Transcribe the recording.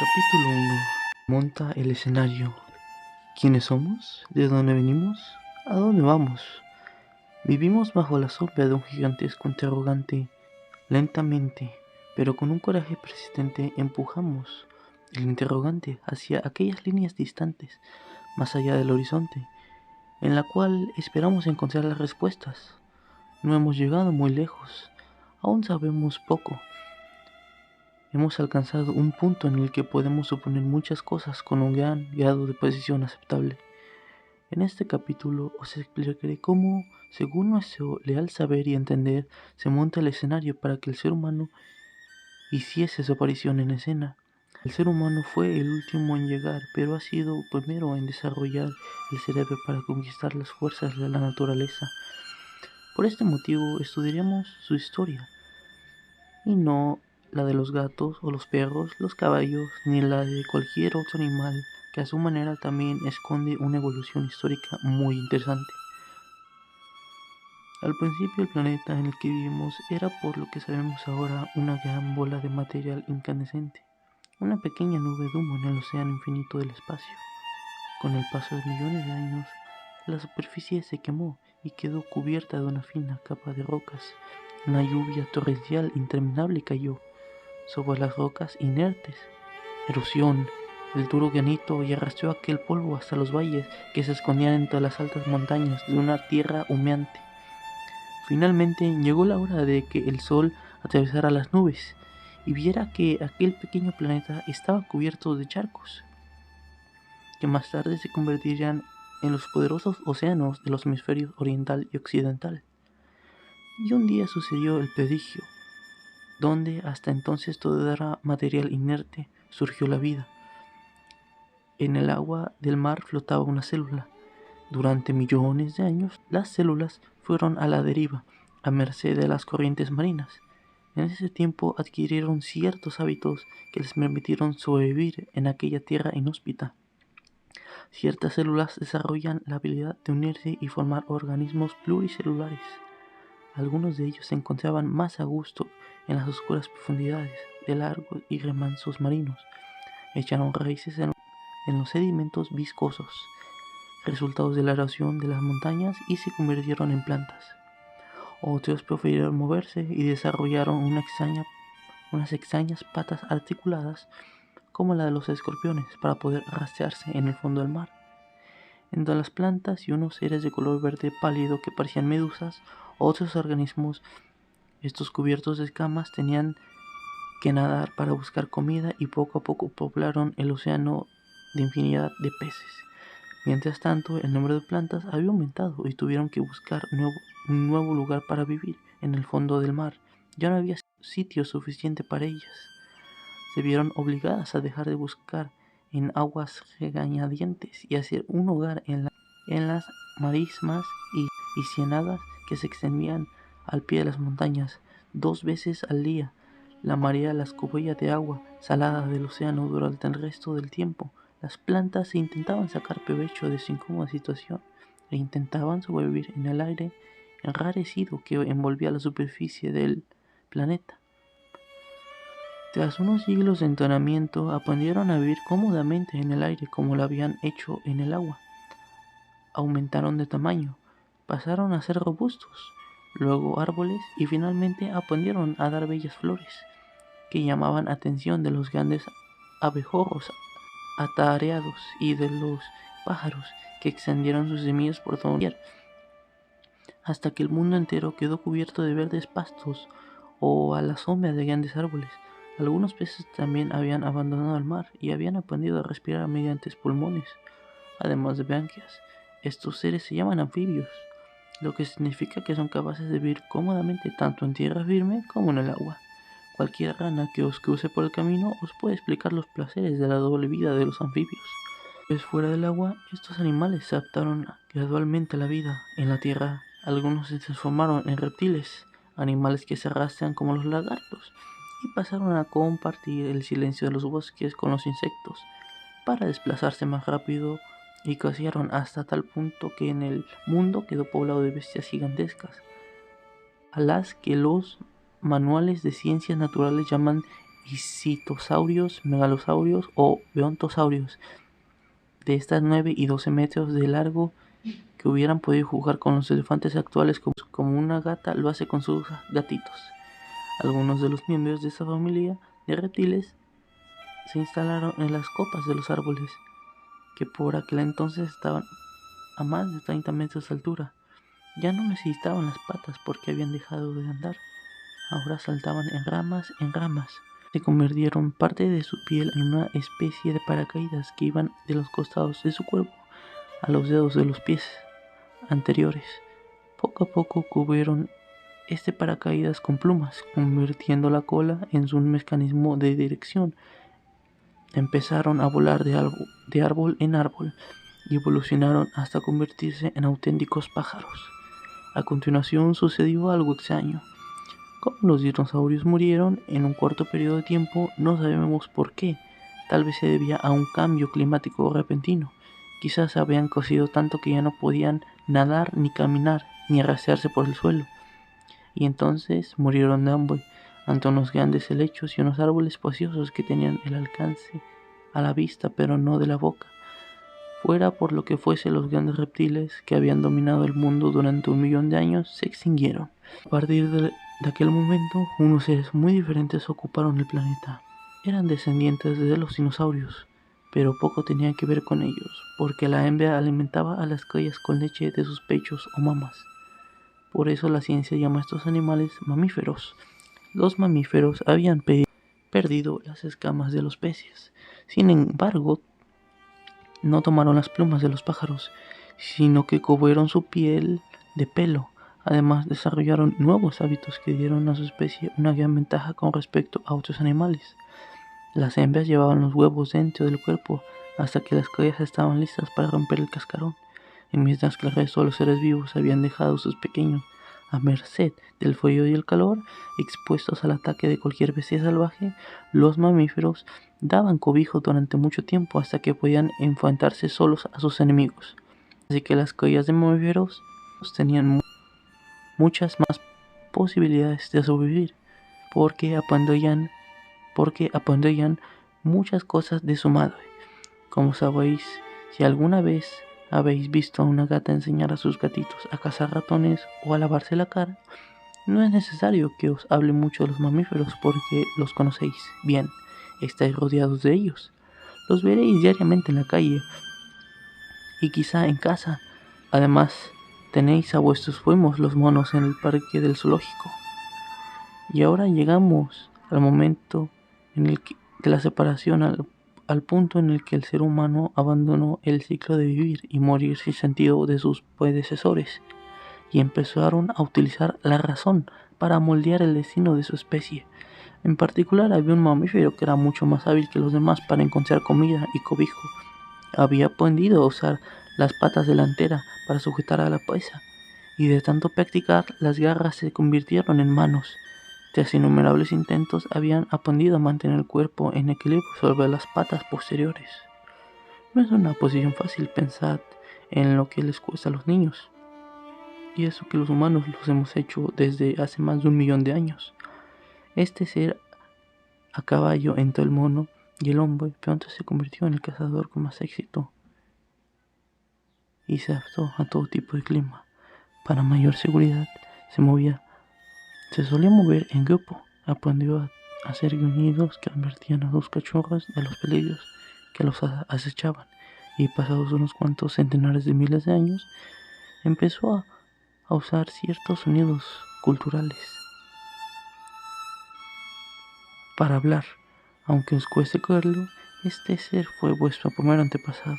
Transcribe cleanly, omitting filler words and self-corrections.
Capítulo 1. Monta el escenario. ¿Quiénes somos? ¿De dónde venimos? ¿A dónde vamos? Vivimos bajo la sombra de un gigantesco interrogante. Lentamente, pero con un coraje persistente, empujamos el interrogante hacia aquellas líneas distantes, más allá del horizonte, en la cual esperamos encontrar las respuestas. No hemos llegado muy lejos, aún sabemos poco. Hemos alcanzado un punto en el que podemos suponer muchas cosas con un gran grado de precisión aceptable. En este capítulo os explicaré cómo, según nuestro leal saber y entender, se monta el escenario para que el ser humano hiciese su aparición en escena. El ser humano fue el último en llegar, pero ha sido primero en desarrollar el cerebro para conquistar las fuerzas de la naturaleza. Por este motivo estudiaremos su historia, y no la de los gatos o los perros, los caballos, ni la de cualquier otro animal que a su manera también esconde una evolución histórica muy interesante. Al principio el planeta en el que vivimos era, por lo que sabemos ahora, una gran bola de material incandescente, una pequeña nube de humo en el océano infinito del espacio. Con el paso de millones de años, la superficie se quemó y quedó cubierta de una fina capa de rocas. Una lluvia torrencial interminable cayó sobre las rocas inertes. Erosión. El duro granito y arrastró aquel polvo hasta los valles que se escondían entre las altas montañas de una tierra humeante. Finalmente llegó la hora de que el sol atravesara las nubes y viera que aquel pequeño planeta estaba cubierto de charcos, que más tarde se convertirían en los poderosos océanos de los hemisferios oriental y occidental. Y un día sucedió el prodigio. Donde hasta entonces todo era material inerte, surgió la vida. En el agua del mar flotaba una célula. Durante millones de años, las células fueron a la deriva, a merced de las corrientes marinas. En ese tiempo adquirieron ciertos hábitos que les permitieron sobrevivir en aquella tierra inhóspita. Ciertas células desarrollan la habilidad de unirse y formar organismos pluricelulares. Algunos de ellos se encontraban más a gusto en las oscuras profundidades de largos y remansos marinos. Echaron raíces en los sedimentos viscosos, resultados de la erosión de las montañas, y se convirtieron en plantas. Otros prefirieron moverse y desarrollaron unas extrañas patas articuladas como la de los escorpiones para poder rastrearse en el fondo del mar. Entre las plantas y unos seres de color verde pálido que parecían medusas, otros organismos, estos cubiertos de escamas, tenían que nadar para buscar comida y poco a poco poblaron el océano de infinidad de peces. Mientras tanto, el número de plantas había aumentado y tuvieron que buscar un nuevo lugar para vivir en el fondo del mar. Ya no había sitio suficiente para ellas. Se vieron obligadas a dejar de buscar en aguas regañadientes y hacer un hogar en las marismas y ciénagas que se extendían al pie de las montañas. 2 veces al día, la marea las cubría de agua salada del océano. Durante el resto del tiempo, las plantas intentaban sacar provecho de su incómoda situación e intentaban sobrevivir en el aire enrarecido que envolvía la superficie del planeta. Tras unos siglos de entrenamiento, aprendieron a vivir cómodamente en el aire como lo habían hecho en el agua. Aumentaron de tamaño, pasaron a ser robustos, luego árboles, y finalmente aprendieron a dar bellas flores que llamaban atención de los grandes abejorros atareados y de los pájaros que extendieron sus semillas por doquier, hasta que el mundo entero quedó cubierto de verdes pastos o a la sombra de grandes árboles. Algunos peces también habían abandonado el mar y habían aprendido a respirar mediante pulmones, además de branquias. Estos seres se llaman anfibios, lo que significa que son capaces de vivir cómodamente tanto en tierra firme como en el agua. Cualquier rana que os cruce por el camino os puede explicar los placeres de la doble vida de los anfibios. Pues fuera del agua, estos animales se adaptaron gradualmente a la vida en la tierra. Algunos se transformaron en reptiles, animales que se arrastran como los lagartos, y pasaron a compartir el silencio de los bosques con los insectos para desplazarse más rápido, y crecieron hasta tal punto que en el mundo quedó poblado de bestias gigantescas, a las que los manuales de ciencias naturales llaman isitosaurios, megalosaurios o beontosaurios de estas 9 y 12 metros de largo que hubieran podido jugar con los elefantes actuales como una gata lo hace con sus gatitos. Algunos de los miembros de esta familia de reptiles se instalaron en las copas de los árboles, que por aquel entonces estaban a más de 30 metros de altura. Ya no necesitaban las patas porque habían dejado de andar. Ahora saltaban en ramas en ramas. Se convirtieron parte de su piel en una especie de paracaídas que iban de los costados de su cuerpo a los dedos de los pies anteriores. Poco a poco cubrieron este paracaídas con plumas, convirtiendo la cola en su mecanismo de dirección. Empezaron a volar de árbol en árbol y evolucionaron hasta convertirse en auténticos pájaros. A continuación sucedió algo extraño. Como los dinosaurios murieron en un corto periodo de tiempo, no sabemos por qué. Tal vez se debía a un cambio climático repentino. Quizás habían cocido tanto que ya no podían nadar, ni caminar, ni arrastrarse por el suelo. Y entonces murieron de hambre ante unos grandes helechos y unos árboles espaciosos que tenían el alcance a la vista, pero no de la boca. Fuera por lo que fuese, los grandes reptiles que habían dominado el mundo durante 1 millón de años se extinguieron. A partir de aquel momento, unos seres muy diferentes ocuparon el planeta. Eran descendientes de los dinosaurios, pero poco tenía que ver con ellos, porque la hembra alimentaba a las crías con leche de sus pechos o mamas. Por eso la ciencia llama a estos animales mamíferos. Los mamíferos habían perdido las escamas de los peces. Sin embargo, no tomaron las plumas de los pájaros, sino que cubrieron su piel de pelo. Además, desarrollaron nuevos hábitos que dieron a su especie una gran ventaja con respecto a otros animales. Las hembras llevaban los huevos dentro del cuerpo hasta que las crías estaban listas para romper el cascarón, mientras que el resto de los seres vivos habían dejado a sus pequeños a merced del frío y el calor, expuestos al ataque de cualquier bestia salvaje. Los mamíferos daban cobijo durante mucho tiempo hasta que podían enfrentarse solos a sus enemigos. Así que las crías de mamíferos tenían muchas más posibilidades de sobrevivir, porque aprendían muchas cosas de su madre. Como sabéis, si alguna vez habéis visto a una gata enseñar a sus gatitos a cazar ratones o a lavarse la cara, no es necesario que os hable mucho de los mamíferos porque los conocéis bien, estáis rodeados de ellos. Los veréis diariamente en la calle y quizá en casa. Además, tenéis a vuestros primos los monos en el parque del zoológico. Y ahora llegamos al momento de la separación, al punto en el que el ser humano abandonó el ciclo de vivir y morir sin sentido de sus predecesores y empezaron a utilizar la razón para moldear el destino de su especie. En particular, había un mamífero que era mucho más hábil que los demás para encontrar comida y cobijo. Había aprendido a usar las patas delanteras para sujetar a la presa, y de tanto practicar, las garras se convirtieron en manos. Tras innumerables intentos, habían aprendido a mantener el cuerpo en equilibrio sobre las patas posteriores. No es una posición fácil, pensad en lo que les cuesta a los niños. Y eso que los humanos los hemos hecho desde hace más de 1 millón de años. Este ser a caballo entre el mono y el hombre pronto se convirtió en el cazador con más éxito y se adaptó a todo tipo de clima. Para mayor seguridad se solía mover en grupo. Aprendió a hacer gruñidos que advertían a los cachorros de los peligros que los acechaban, y pasados unos cuantos centenares de miles de años empezó a usar ciertos sonidos culturales para hablar. Aunque os cueste creerlo, este ser fue vuestro primer antepasado.